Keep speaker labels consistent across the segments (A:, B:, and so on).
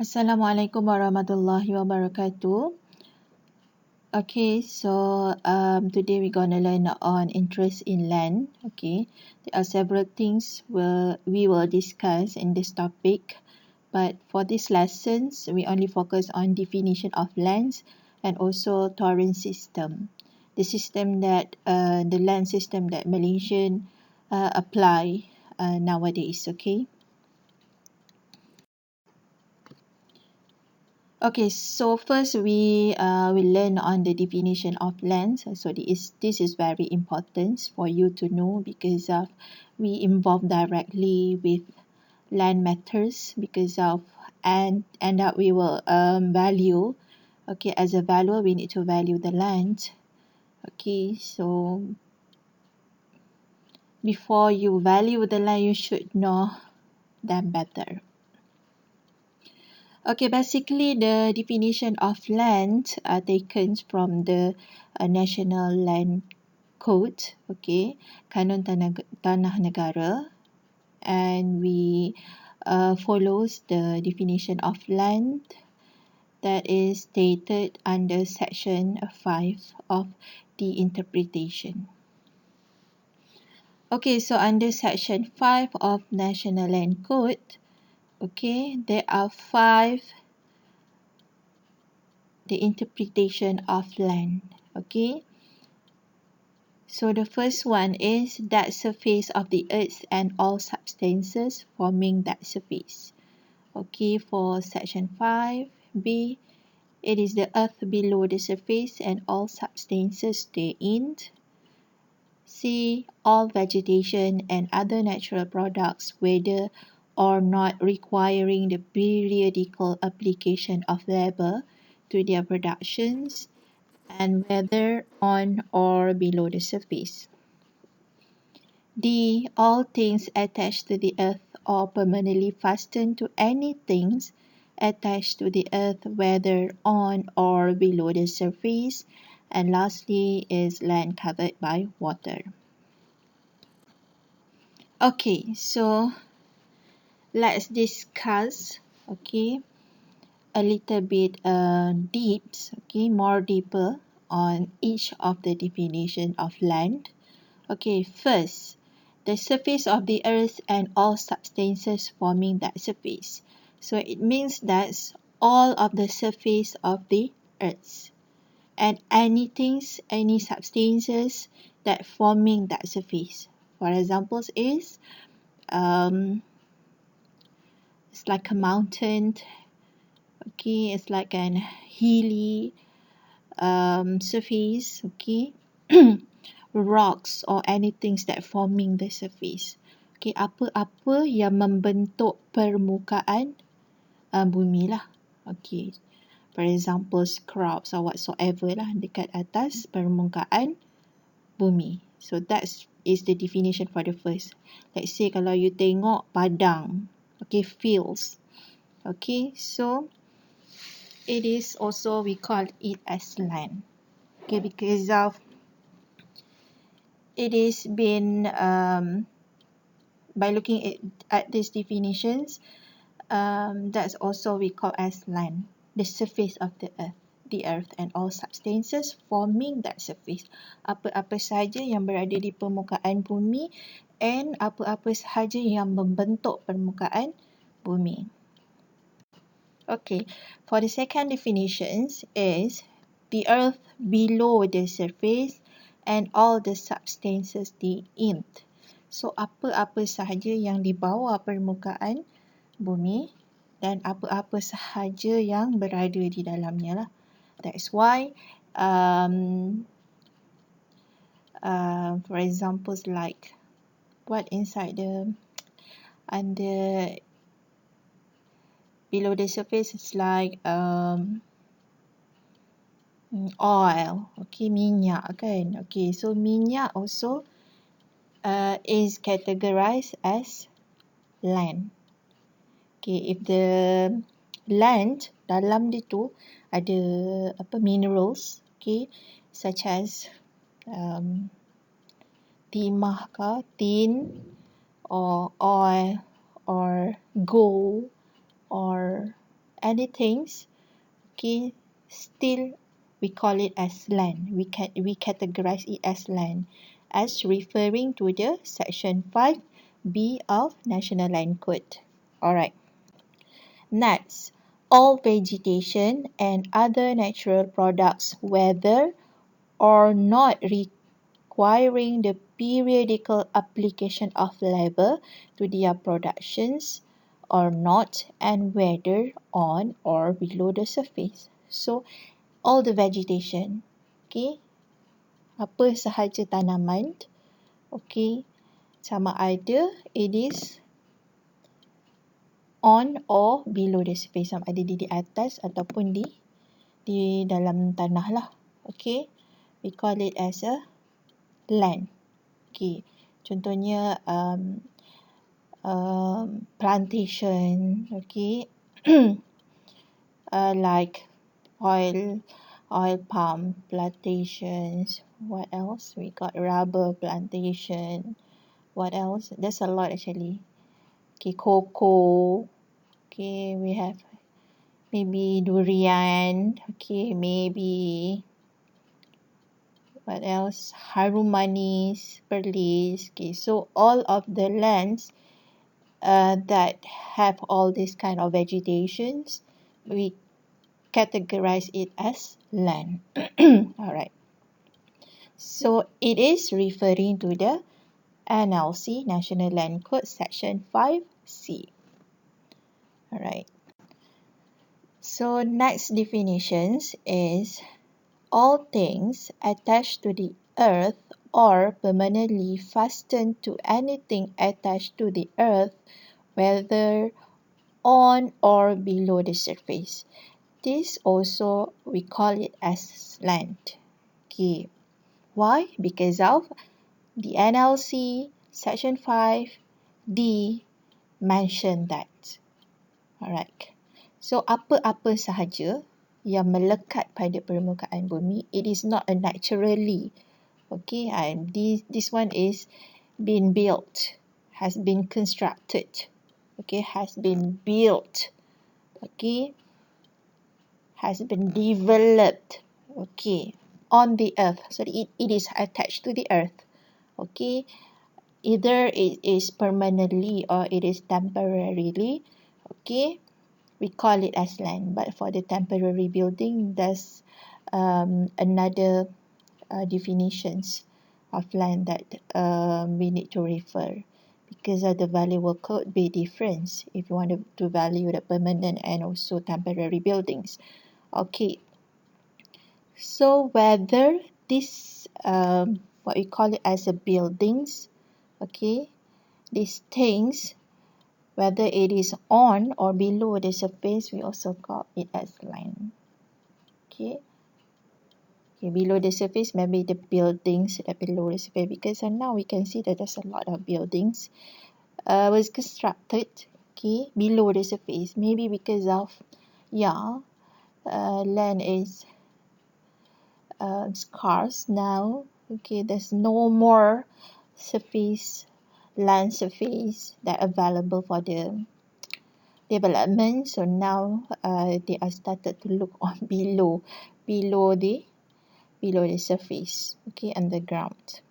A: Assalamualaikum warahmatullahi wabarakatuh. Okay, so today we're gonna learn on interest in land. Okay, there are several things we will discuss in this topic, but for these lessons, we only focus on definition of lands and also torrent system, the land system that Malaysian apply nowadays. Okay. Okay, so first we will learn on the definition of lands. So this is very important for you to know because of we involve directly with land matters because of and that we will value. Okay, as a valuer we need to value the land. Okay, so before you value the land you should know them better. Okay, basically the definition of land are taken from the National Land Code, okay, Kanun Tanah Negara, and we follows the definition of land that is stated under section 5 of the interpretation. Okay, so under section 5 of National Land Code, okay, there are 5 the interpretation of land. Okay, so the first one is that surface of the earth and all substances forming that surface. Okay, for section 5b, it is the earth below the surface and all substances therein. C, all vegetation and other natural products, whether or not requiring the periodical application of labor to their productions, and whether on or below the surface. D, all things attached to the earth or permanently fastened to any things attached to the earth, whether on or below the surface. And lastly is land covered by water. Okay, so let's discuss, okay, a little bit more deeper on each of the definition of land. Okay, first, the surface of the earth and all substances forming that surface. So it means that's all of the surface of the earth and any substances that forming that surface. For examples is it's like a mountain. Okay, it's like an hilly surface. Okay. Rocks or anything that forming the surface. Okay, apa-apa yang membentuk permukaan bumi lah. Okay, for example, crabs or whatsoever lah dekat atas permukaan bumi. So that is the definition for the first. Let's say kalau you tengok padang, okay, fields. Okay, so it is also we call it as land. Okay, because of it is been by looking at these definitions, that's also we call as land, the surface of the earth and all substances forming that surface. Apa-apa sahaja yang berada di permukaan bumi and apa-apa sahaja yang membentuk permukaan bumi. Okay, for the second definitions is the earth below the surface and all the substances therein. So apa-apa sahaja yang di bawah permukaan bumi dan apa-apa sahaja yang berada di dalamnya lah. That's why for examples like what inside under below the surface is like oil, okay, minyak kan. Okay, so minyak also is categorized as land. Okay, if the land dalam dia tu ada minerals, okay, such as timah ke, tin or oil or gold or anything, okay, still we call it as land. We categorize it as land, as referring to the section 5B of National Land Code. Alright. Next, all vegetation and other natural products, whether or not requiring the periodical application of labor to their productions or not, and whether on or below the surface. So, all the vegetation, okay, apa sahaja tanaman, okay, sama ada it is on or below the surface, sama ada di atas ataupun di dalam tanah lah. Okay, we call it as a land. Okay, contohnya plantation, okay, like oil palm plantations. What else? We got rubber plantation. What else? There's a lot actually. Okay, cocoa. Okay, we have maybe durian. Okay, maybe what else? Harum manis, perlis. Okay, so all of the lands that have all this kind of vegetations, we categorize it as land. Alright. So it is referring to the NLC, National Land Code, Section 5C. Alright. So next definitions is all things attached to the earth or permanently fastened to anything attached to the earth, whether on or below the surface. This also we call it as land. Okay. Why? Because of the NLC Section 5D mentioned that. Alright. So apa-apa sahaja yang melekat pada permukaan bumi, it is not a naturally. Okay, and this one is been built, has been constructed. Okay, has been built. Okay, has been developed. Okay, on the earth. So it is attached to the earth. Okay, either it is permanently or it is temporarily. Okay, we call it as land. But for the temporary building, there's another definitions of land that we need to refer, because the value will could be different if you want to value the permanent and also temporary buildings. Okay, so whether this what we call it as a buildings, okay, these things, whether it is on or below the surface, we also call it as land. Okay. Okay, below the surface, maybe the buildings that below the surface, because now we can see that there's a lot of buildings was constructed, okay, below the surface. Maybe because of land is scarce now. Okay, there's no more land surface that available for the development. So now they are started to look on below the surface, okay, underground.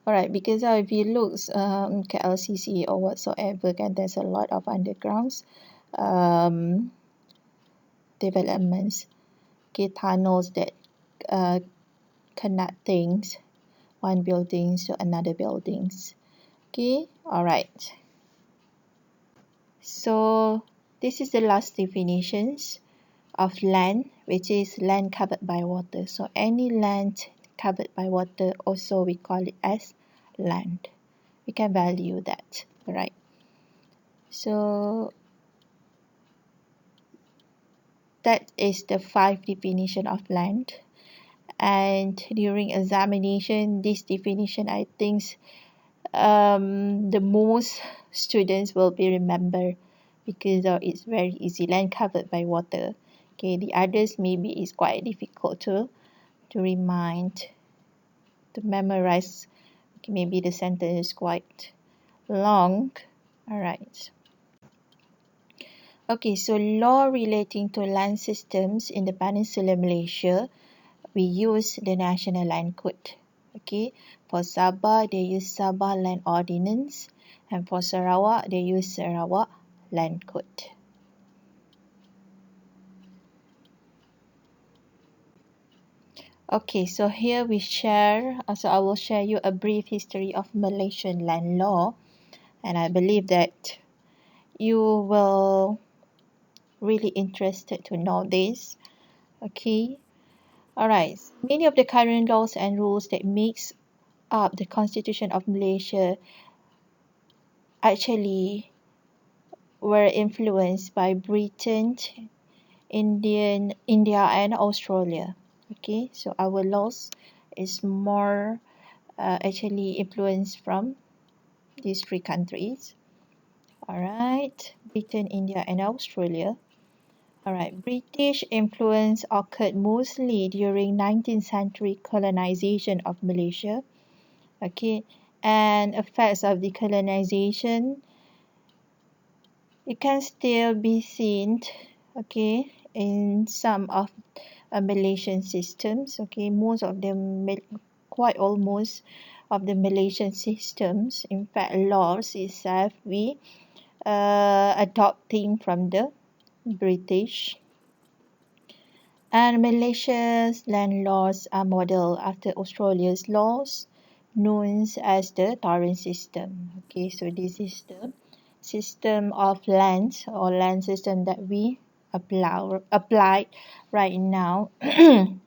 A: Alright, because if you look KLCC or whatsoever, there's a lot of undergrounds developments, okay, tunnels that connect things, one building to another buildings. Okay, alright. So this is the last definitions of land, which is land covered by water. So any land covered by water also we call it as land. We can value that, right? So that is the 5 definition of land. And during examination, this definition, I think the most students will be remember, because it's very easy. Land covered by water. Okay, the others maybe is quite difficult to remind, to memorize. Okay, maybe the sentence is quite long. Alright. Okay, so law relating to land systems in the Peninsular Malaysia, we use the National Land Code. Okay, for Sabah, they use Sabah Land Ordinance, and for Sarawak, they use Sarawak Land Code. Okay, so here we share, so I will share you a brief history of Malaysian land law, and I believe that you will really interested to know this. Okay, all right. Many of the current laws and rules that makes up the Constitution of Malaysia actually were influenced by Britain, India, and Australia. Okay, so our laws is more actually influenced from these three countries. All right, Britain, India, and Australia. All right, British influence occurred mostly during 19th century colonization of Malaysia. Okay, and effects of the colonization, it can still be seen, okay, in some of Malaysian systems. Okay, most of them, quite almost of the Malaysian systems, in fact, laws itself, we adopting from the British. And Malaysia's land laws are modeled after Australia's laws, known as the Torrens system. Okay, so this is the system of land or land system that we apply right now,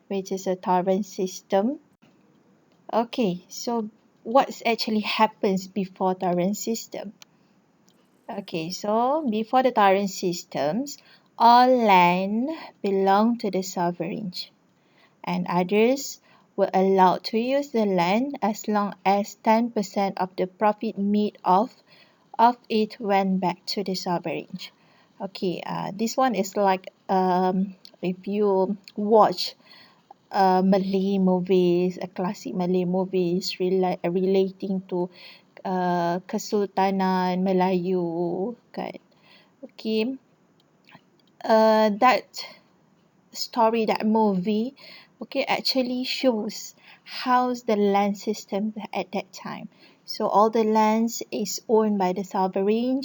A: which is a Torrens system. Okay, so what actually happens before Torrens system? Okay, so before the Torrens systems, all land belonged to the sovereign, and others were allowed to use the land as long as 10% of the profit made of it went back to the sovereign. Okay, this one is like if you watch Malay movies, a classic Malay movies relating to Kesultanan Melayu, kan? Okay, that story, that movie, okay, actually shows how's the land system at that time. So all the lands is owned by the sovereign,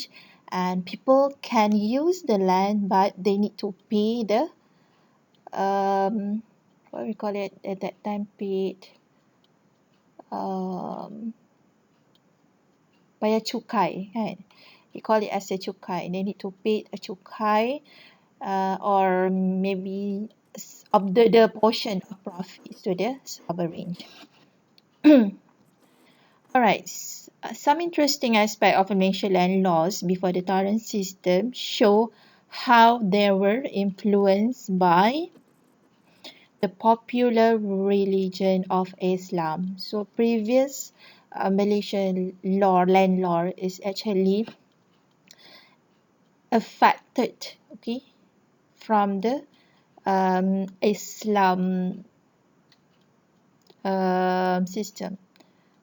A: and people can use the land, but they need to pay the what we call it at that time, paid bayar cukai, kan? They call it as a cukai. They need to pay a cukai, or maybe of the portion of profits to the sovereign. All right. Some interesting aspect of Malaysian land laws before the Torrens system show how they were influenced by the popular religion of Islam. So previous Malaysian law, land law, is actually affected, okay, from the Islam system.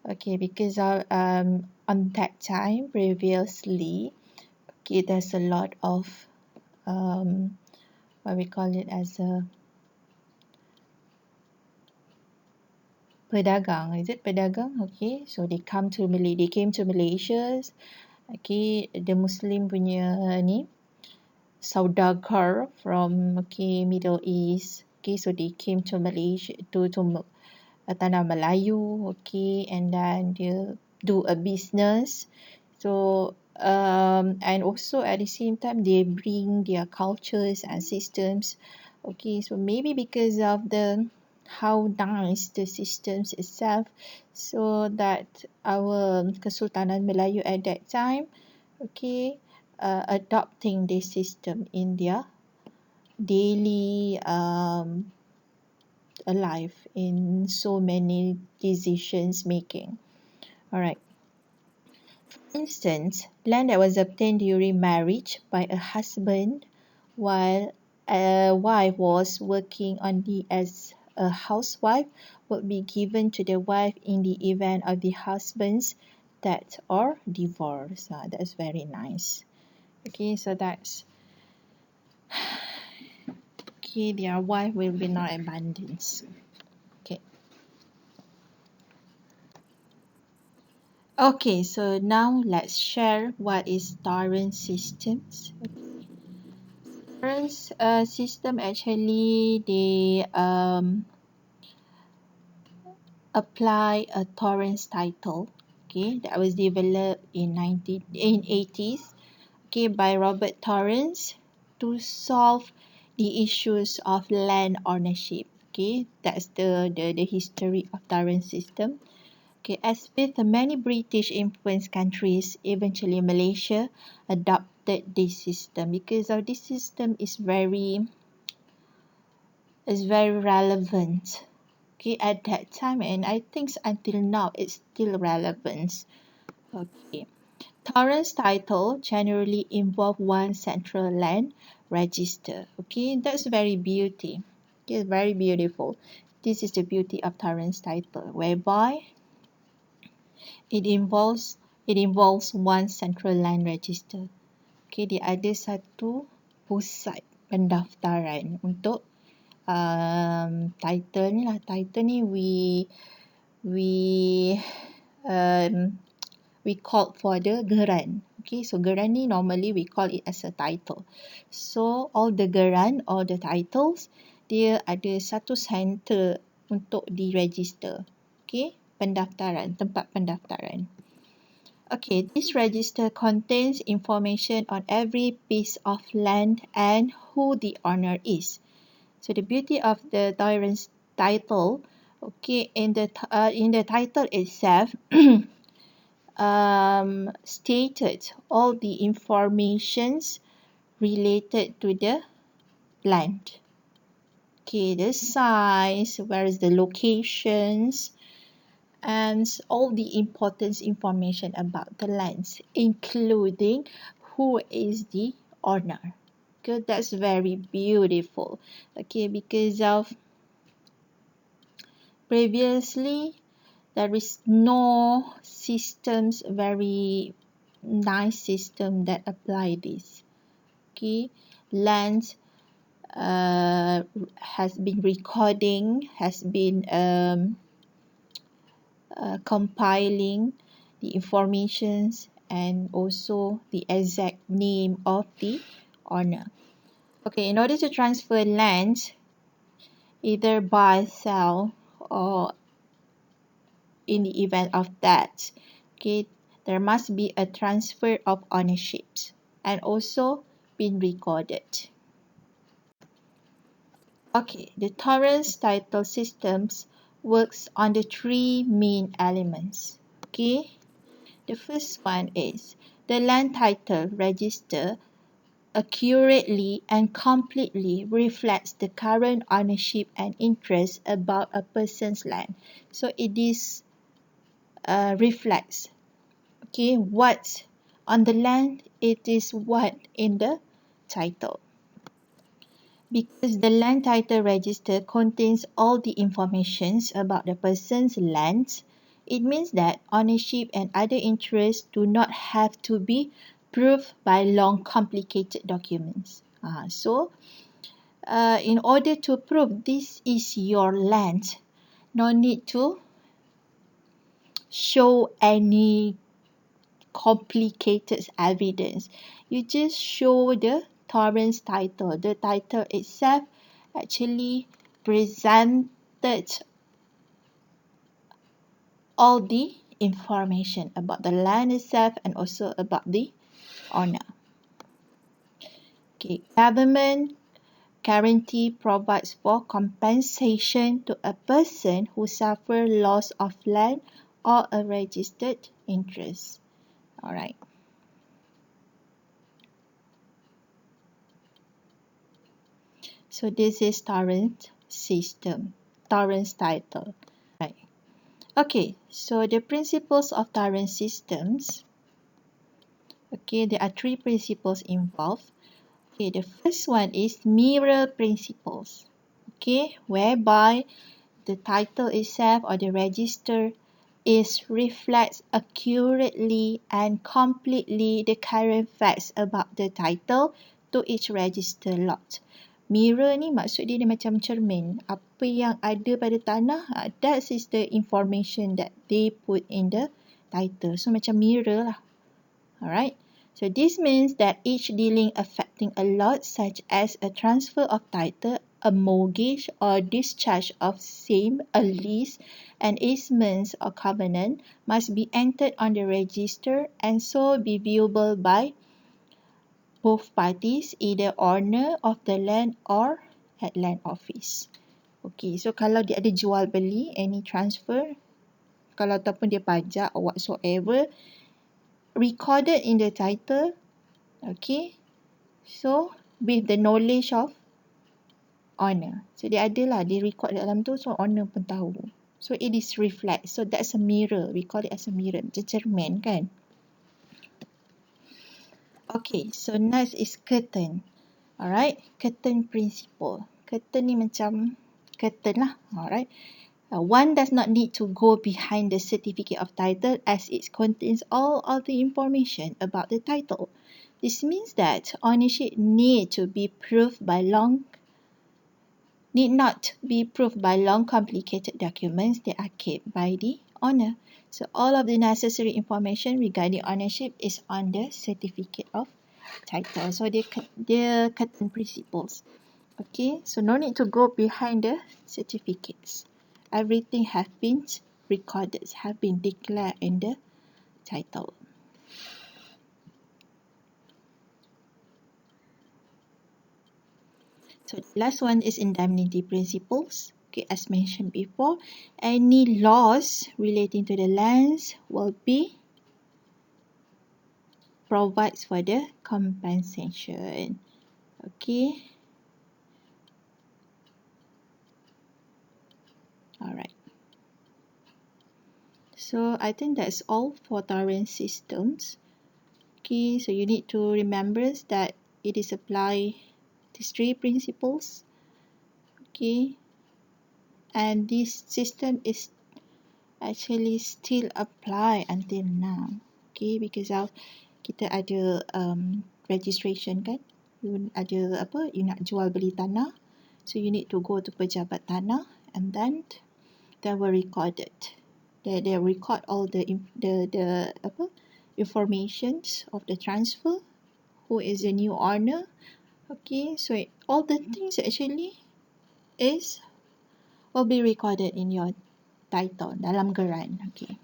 A: Okay, because on that time previously, okay, there's a lot of what we call it as a pedagang. Is it pedagang? Okay, so they came to Malaysia. Okay, the Muslim punya ni saudagar from, okay, Middle East. Okay, so they came to Malaysia to tanah Melayu. Okay, and then they do a business. So and also at the same time they bring their cultures and systems. Okay, so maybe because of the how nice the systems itself, so that our Kesultanan Melayu at that time, okay, adopting this system in their daily life in so many decisions making. All right. For instance, land that was obtained during marriage by a husband while a wife was working only as a housewife would be given to the wife in the event of the husband's death or divorce. That's very nice. Okay, so that's Okay, their wife will be not abundance. Okay. Okay, so now let's share what is torrent systems. Torrent system actually they apply a torrent title. Okay, that was developed in 80s. Okay, by Robert Torrance to solve the issues of land ownership. Okay, that's the history of torrent system. Okay, as with many British influenced countries, eventually Malaysia adopted this system because of this system is very relevant. Okay, at that time, and I think until now it's still relevant. Okay. Torrents title generally involve one central land register. Okay, that's very beauty. Okay, very beautiful. This is the beauty of Torrents title, whereby it involves one central land register. Okay, dia ada satu pusat pendaftaran untuk title ni lah. Title ni we called for the geran. Okay, so geran ni normally we call it as a title. So all the geran, all the titles, dia ada satu center untuk diregister. Okay, pendaftaran, tempat pendaftaran. Okay, this register contains information on every piece of land and who the owner is. So the beauty of the torrent title, okay, in the title itself, stated all the informations related to the land. Okay, the size, where is the locations, and all the important information about the lands, including who is the owner. Okay, that's very beautiful. Okay, because of previously there is no systems, very nice system that apply this. Okay, lands has been recording, has been compiling the informations and also the exact name of the owner. Okay, in order to transfer land, either buy, sell, or in the event of that, okay, there must be a transfer of ownership and also been recorded. Okay, the torrent title systems works on the three main elements. Okay, the first one is the land title register accurately and completely reflects the current ownership and interest about a person's land. So it is reflects, okay, what's on the land, it is what in the title. Because the land title register contains all the informations about the person's lands, it means that ownership and other interests do not have to be proved by long, complicated documents. So, in order to prove this is your land, no need to show any complicated evidence. You just show the torrent title. The title itself actually presented all the information about the land itself and also about the owner. Okay, government guarantee provides for compensation to a person who suffer loss of land or a registered interest. Alright. So this is torrent system, torrent title. Right. Okay, so the principles of torrent systems. Okay, there are three principles involved. Okay, the first one is mirror principles. Okay, whereby the title itself or the register is reflects accurately and completely the current facts about the title to each register lot. Mirror ni maksud dia macam cermin. Apa yang ada pada tanah, that is the information that they put in the title. So macam mirror lah. Alright. So this means that each dealing affecting a lot, such as a transfer of title, a mortgage or discharge of same, a lease, an easement or covenant, must be entered on the register and so be viewable by both parties, either owner of the land or at land office. Okay, so kalau dia ada jual beli, any transfer, kalau ataupun dia pajak or whatsoever, recorded in the title, okay, so with the knowledge of owner. So dia ada lah, dia record dalam tu, so owner pun tahu. So it is reflect. So that's a mirror. We call it as a mirror. Macam cermin kan. Okay, so next is curtain. Alright, curtain principle. Curtain ni macam curtain lah. Alright. One does not need to go behind the certificate of title as it contains all of the information about the title. This means that ownership need not be proved by long complicated documents that are kept by the owner. So all of the necessary information regarding ownership is on the certificate of title. So dia curtain principles. Okay, so no need to go behind the certificates. Everything have been recorded, have been declared in the title. So the last one is indemnity principles. Okay, as mentioned before, any loss relating to the lands will be provides for the compensation. Okay. Alright. So I think that's all for torrent systems. Okay, so you need to remember that it is apply these three principles. Okay. And this system is actually still apply until now. Okay, because of kita ada registration kan. You ada apa? You nak jual beli tanah. So you need to go to pejabat tanah and then they will record it. They record all the informations of the transfer. Who is the new owner? Okay, so all the things actually will be recorded in your title dalam geran. Okay.